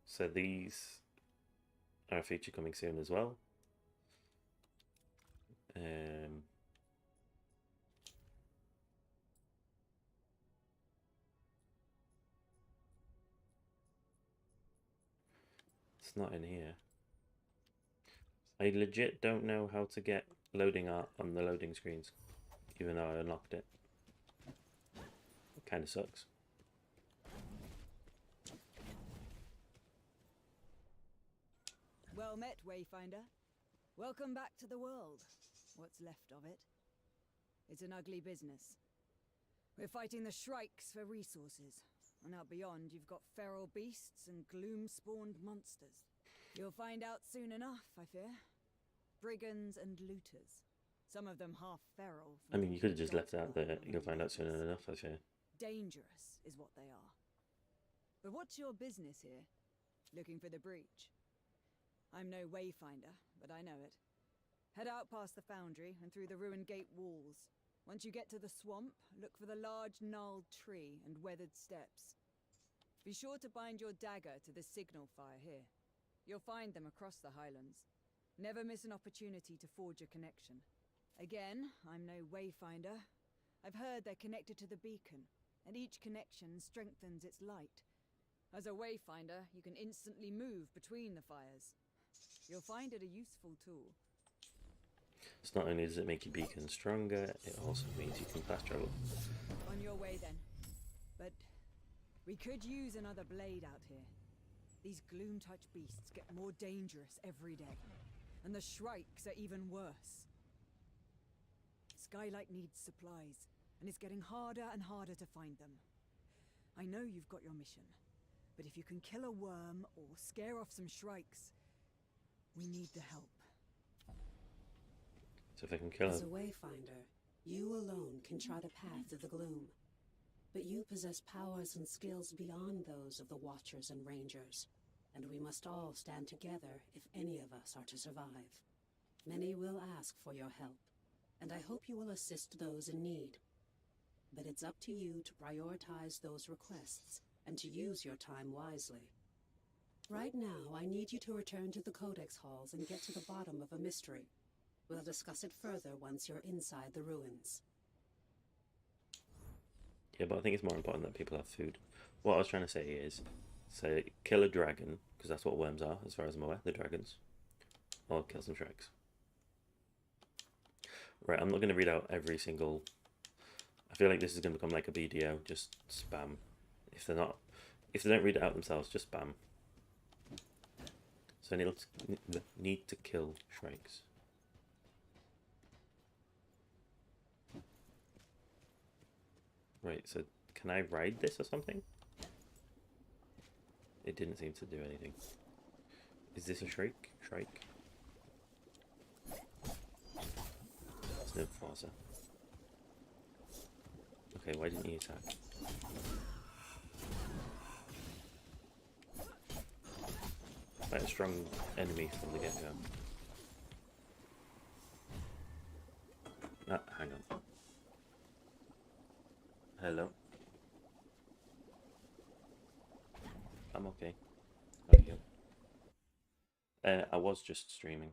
So these are a feature coming soon as well. It's not in here. I legit don't know how to get loading art on the loading screens, even though I unlocked it. It kind of sucks. Well met, Wayfinder. Welcome back to the world. What's left of it. It's an ugly business. We're fighting the Shrikes for resources. And out beyond, you've got feral beasts and gloom-spawned monsters. You'll find out soon enough, I fear. Brigands and looters. Some of them half feral. I mean, you could have just left it out there. You'll find out soon enough, I fear. Dangerous is what they are. But what's your business here? Looking for the breach? I'm no Wayfinder, but I know it. Head out past the foundry and through the ruined gate walls. Once you get to the swamp, look for the large gnarled tree and weathered steps. Be sure to bind your dagger to the signal fire here. You'll find them across the Highlands. Never miss an opportunity to forge a connection. Again, I'm no Wayfinder. I've heard they're connected to the beacon, and each connection strengthens its light. As a Wayfinder, you can instantly move between the fires. You'll find it a useful tool. So not only does it make your beacon stronger, it also means you can fast travel. On your way then. But we could use another blade out here. These gloom-touch beasts get more dangerous every day. And the Shrikes are even worse. Skylight needs supplies, and it's getting harder and harder to find them. I know you've got your mission, but if you can kill a worm or scare off some Shrikes, we need the help. So if I can kill As a him. Wayfinder, you alone can chart a path through the gloom. But you possess powers and skills beyond those of the Watchers and Rangers. And we must all stand together if any of us are to survive. Many will ask for your help, and I hope you will assist those in need. But it's up to you to prioritize those requests, and to use your time wisely. Right now, I need you to return to the Codex Halls and get to the bottom of a mystery. We'll discuss it further once you're inside the ruins. Yeah, but I think it's more important that people have food. What I was trying to say is, say, kill a dragon, because that's what worms are, as far as I'm aware, the dragons. Or kill some shrikes. Right, I'm not going to read out every single... I feel like this is going to become like a BDO, just spam. If they don't read it out themselves, just spam. So I need to kill shrikes. Right, so can I ride this or something? It didn't seem to do anything. Is this a shrike? Shrike? It's no Forza. Okay, why didn't you attack? Quite a strong enemy from the get-go. Ah, hang on. Hello. I'm okay. How are you? I was just streaming.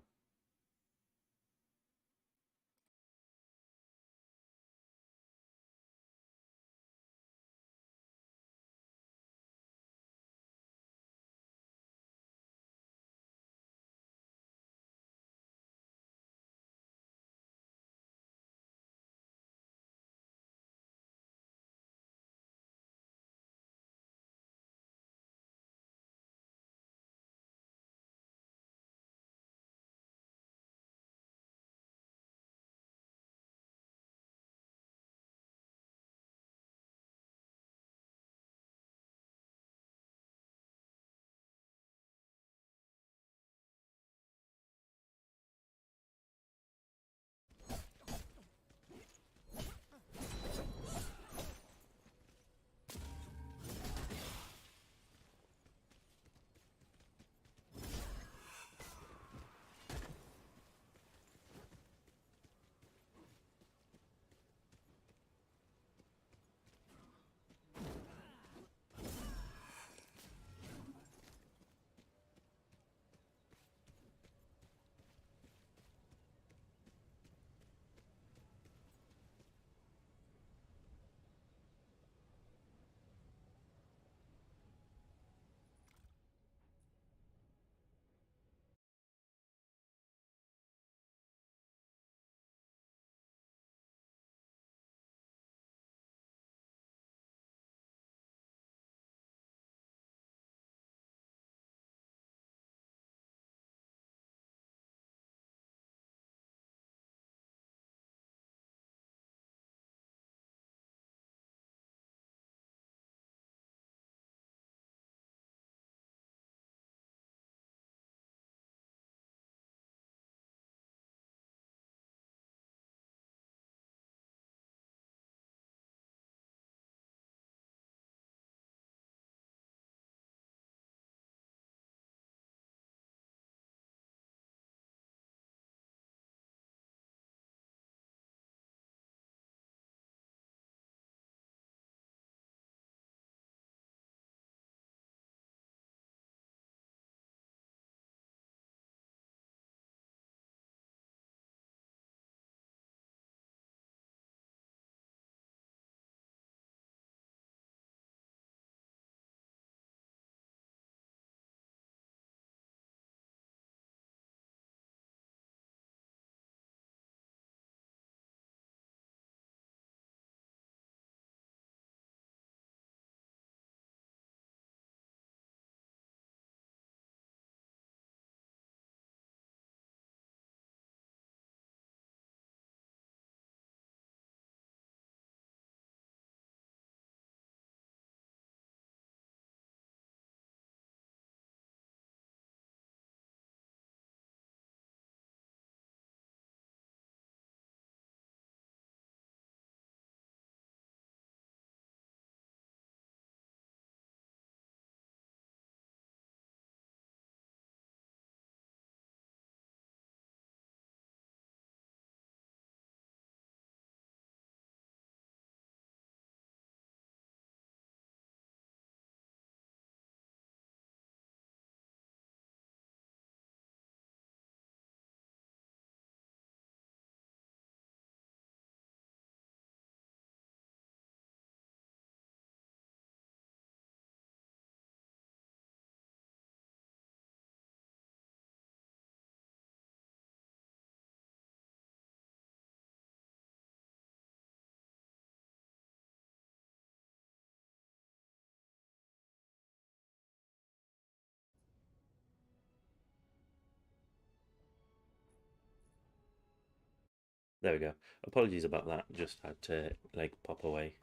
There we go. Apologies about that. Just had to like pop away.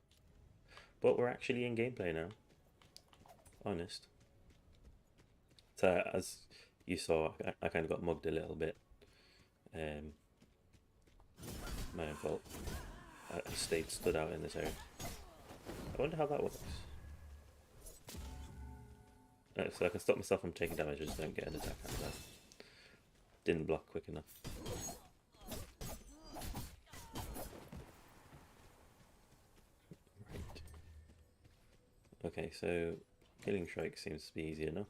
But we're actually in gameplay now. Honest. So as you saw, I kind of got mugged a little bit. My own fault. I stayed stood out in this area. I wonder how that works. So I can stop myself from taking damage, I just don't get an attack out of that. Didn't block quick enough. Right. Okay, so killing Shrike seems to be easy enough.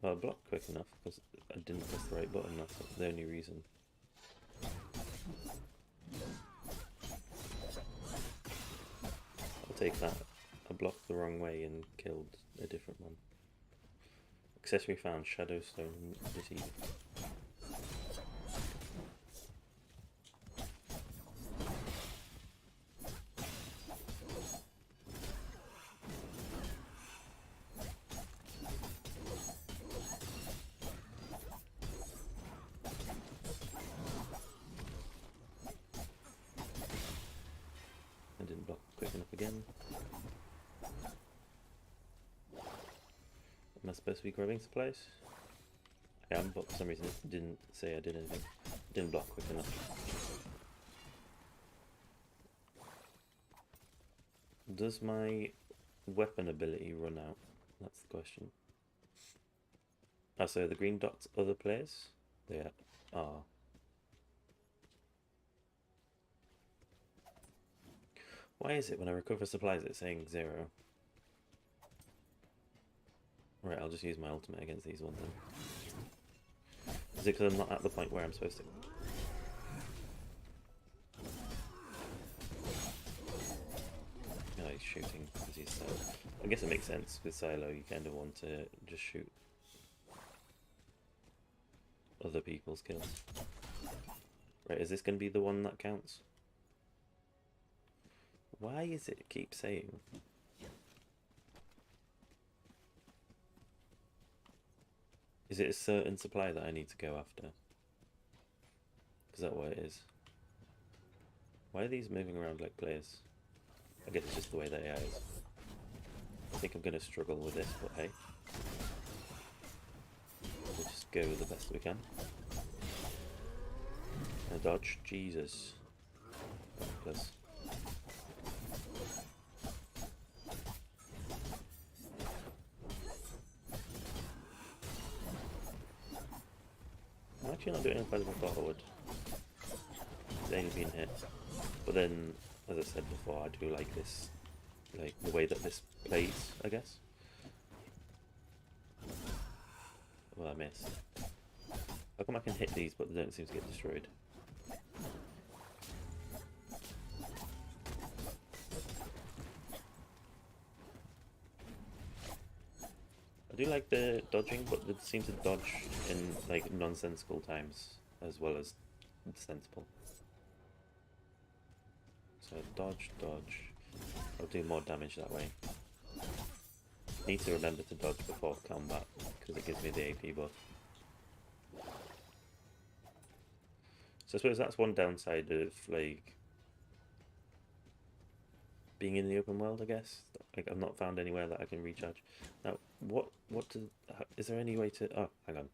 Well, I blocked quick enough because I didn't press the right button, that's the only reason. I'll take that. I blocked the wrong way and killed a different one. Accessory found, Shadowstone received. I didn't block quick enough again. Am I supposed to be grabbing supplies? I am, but for some reason it didn't say I did anything. I didn't block quick enough. Does my weapon ability run out? That's the question. Oh, so the green dots other players? They are. Why is it when I recover supplies it's saying 0? Right, I'll just use my ultimate against these ones then. Is it because I'm not at the point where I'm supposed to? No, he's shooting because he's Silo. I guess it makes sense with Silo, you kind of want to just shoot other people's kills. Right, is this going to be the one that counts? Why is it keep saying? Is it a certain supply that I need to go after? Is that what it is? Why are these moving around like players? I guess it's just the way the AI is. I think I'm going to struggle with this, but hey. We'll just go the best we can. And dodge. Jesus. Plus. I'm actually not doing as bad as I thought I would. It's only been hit. But then, as I said before, I do like this, like the way that this plays, I guess. Well, I missed. How come I can hit these but they don't seem to get destroyed? I do like the dodging, but they seem to dodge in like nonsensical times as well as sensible. So dodge, dodge. I'll do more damage that way. Need to remember to dodge before combat because it gives me the AP buff. So I suppose that's one downside of like being in the open world, I guess. Like I've not found anywhere that I can recharge. Now, is there any way to? Oh, hang on.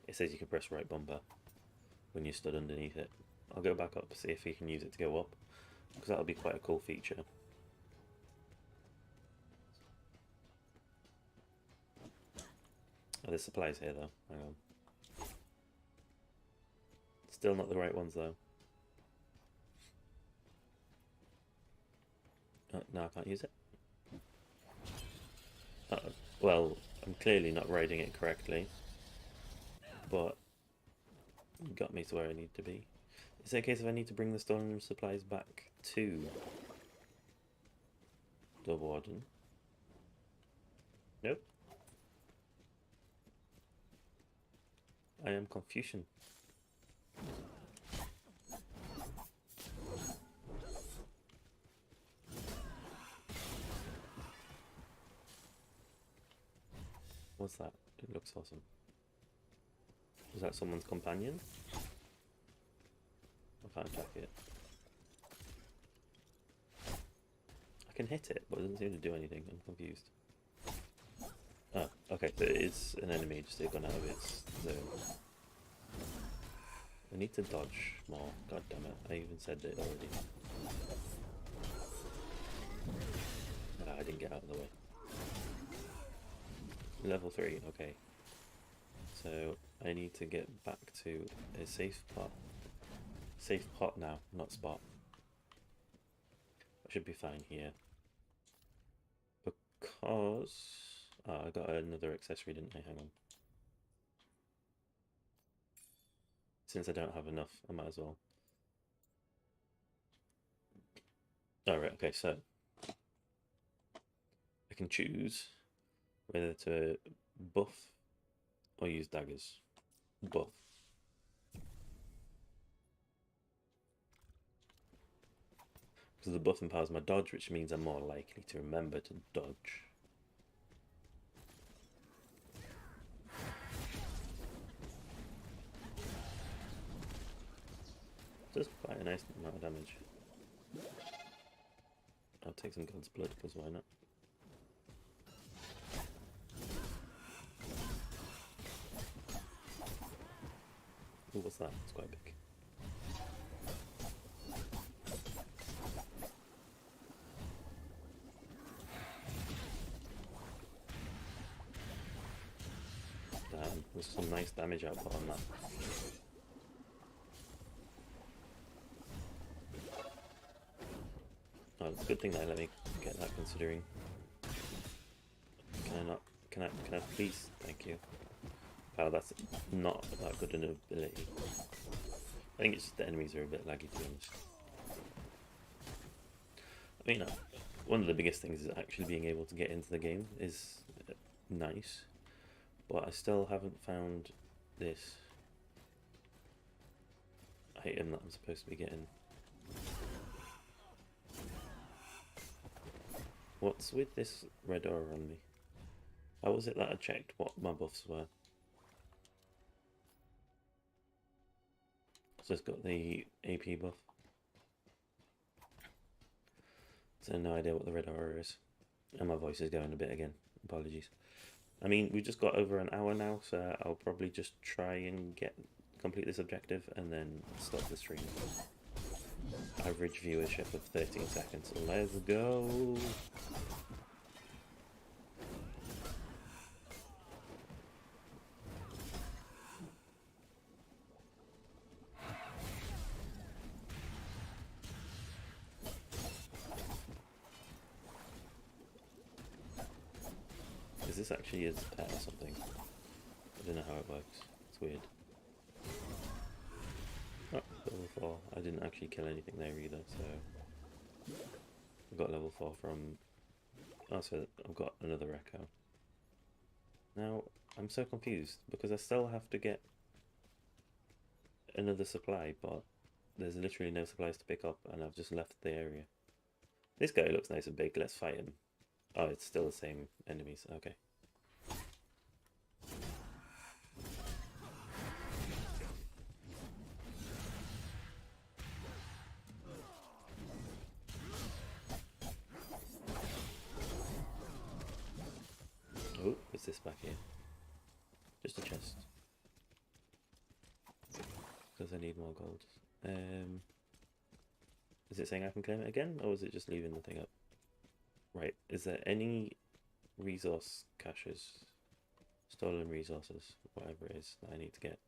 It says you can press right bumper when you stood underneath it. I'll go back up to see if you can use it to go up, because that'll be quite a cool feature. Oh, there's supplies here though. Hang on. Still not the right ones though. No, I can't use it. Well, I'm clearly not riding it correctly, but it got me to where I need to be. Is it a case if I need to bring the stolen supplies back to the warden? Nope. I am Confucian. What's that? It looks awesome. Is that someone's companion? I can't attack it. can hit it, but it doesn't seem to do anything. I'm confused. Oh, okay, so it is an enemy, just they've gone out of its zone. I need to dodge more. God damn it, I even said it already. I didn't get out of the way. Level 3, okay. So I need to get back to a safe pot. Safe pot now, not spot. I should be fine here. Because... oh, I got another accessory, didn't I? Hang on. Since I don't have enough, I might as well. Alright, okay, so I can choose whether to buff or use daggers. Buff. Because the buff empowers my dodge, which means I'm more likely to remember to dodge. Does quite a nice amount of damage. I'll take some God's blood, because why not? Ooh, what's that? It's quite big. Damn, there's some nice damage output on that. Oh, it's a good thing that I let me get that, considering. Can I not? Can I please? Thank you. Oh, that's not that good an ability. I think it's just the enemies are a bit laggy, to be honest. I mean, one of the biggest things is actually being able to get into the game is nice, but I still haven't found this item that I'm supposed to be getting. What's with this red aura on me? How was it that I checked what my buffs were? So it's got the AP buff. So no idea what the red aura is. And my voice is going a bit again. Apologies. I mean, we've just got over an hour now, so I'll probably just try and complete this objective and then stop the stream. Average viewership of 13 seconds. Let's go! Is this actually his pet or something? I don't know how it works. It's weird. Oh, level 4. I didn't actually kill anything there either, so... I got level 4 from... oh, so I've got another echo. Now, I'm so confused, because I still have to get another supply, but there's literally no supplies to pick up, and I've just left the area. This guy looks nice and big, let's fight him. Oh, it's still the same enemies, okay. Oh, what's this back here? Just a chest. Because I need more gold. Is it saying I can claim it again, or is it just leaving the thing up? Right, is there any resource caches, stolen resources, whatever it is, that I need to get?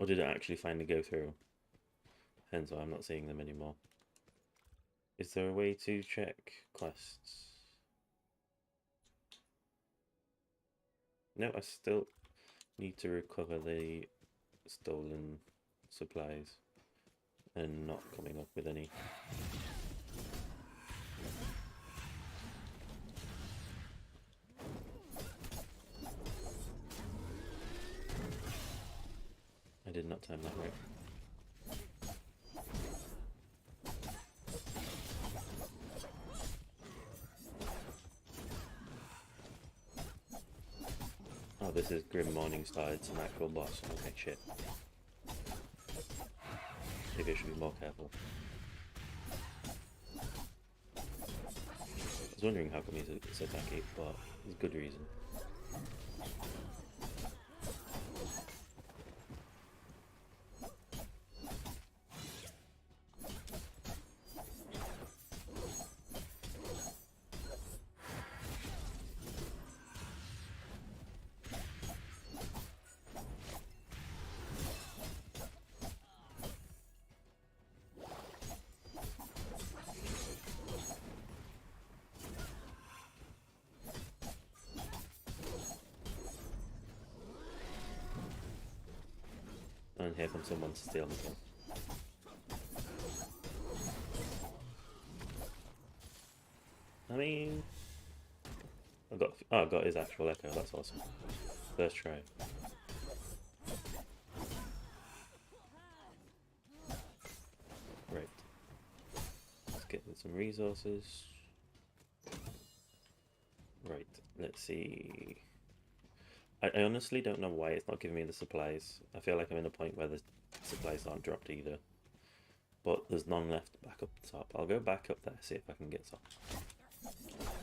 Or did it actually finally go through? Hence why I'm not seeing them anymore. Is there a way to check quests? No, I still need to recover the stolen supplies and not coming up with any. I did not time that right. Oh, this is Grim Morningstar, it's an actual boss. Okay, shit. Maybe I should be more careful. was wondering how come he's so tanky, but there's a good reason. And here comes someone to steal the kill. I mean, I got his actual echo. That's awesome. First try. Right. Let's get some resources. Right. Let's see. I honestly don't know why it's not giving me the supplies. I feel like I'm in a point where the supplies aren't dropped either. But there's none left back up the top. I'll go back up there, see if I can get some.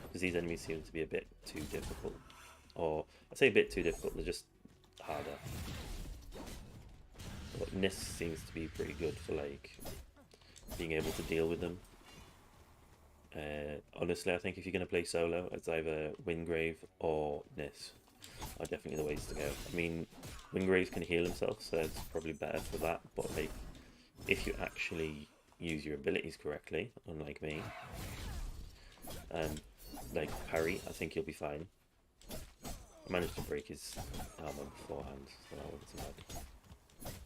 Because these enemies seem to be a bit too difficult. Or, I say a bit too difficult, they're just harder. But Niss seems to be pretty good for, like, being able to deal with them. Honestly, I think if you're going to play solo, it's either Wingrave or Niss are definitely the ways to go. I mean, Wingrave can heal himself, so it's probably better for that, but like, if you actually use your abilities correctly, unlike me, and like parry, I think you'll be fine. I managed to break his armor beforehand, so that wasn't so bad.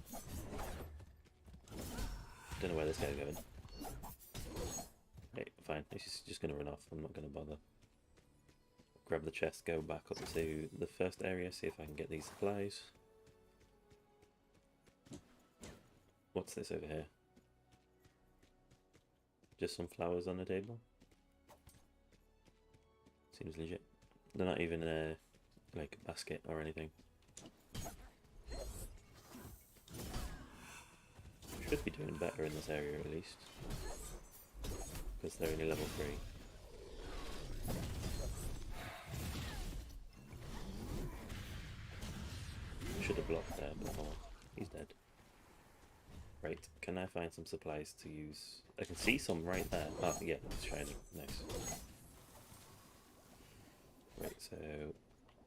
Don't know where this guy's going. Hey, fine, he's just going to run off, I'm not going to bother. Grab the chest, go back up to the first area, see if I can get these supplies. What's this over here? Just some flowers on the table? Seems legit. They're not even like a basket or anything. Should be doing better in this area at least. Because they're only level 3. Should have blocked there before. He's dead. Right, can I find some supplies to use? I can see some right there. Oh, yeah, it's shining. Nice. Right, so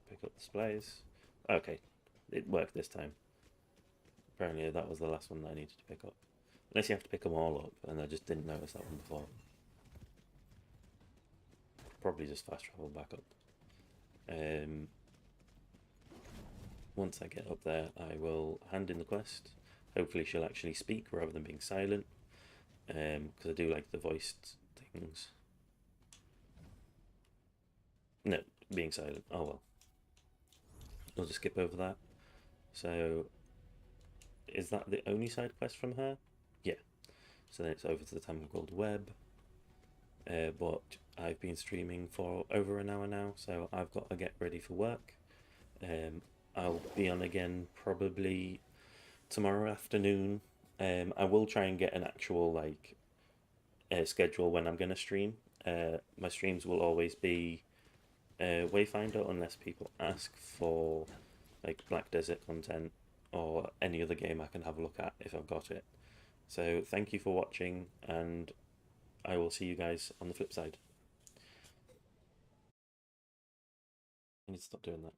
pick up the supplies. Okay, it worked this time. Apparently that was the last one that I needed to pick up. Unless you have to pick them all up, and I just didn't notice that one before. Probably just fast travel back up. Once I get up there, I will hand in the quest. Hopefully she'll actually speak rather than being silent, because I do like the voiced things. No, being silent. Oh well. I'll just skip over that. So, is that the only side quest from her? Yeah. So then it's over to the Temple Gold Web. But I've been streaming for over an hour now, so I've got to get ready for work. I'll be on again probably tomorrow afternoon. I will try and get an actual like schedule when I'm going to stream. My streams will always be Wayfinder unless people ask for like Black Desert content or any other game I can have a look at if I've got it. So thank you for watching, and I will see you guys on the flip side. I need to stop doing that.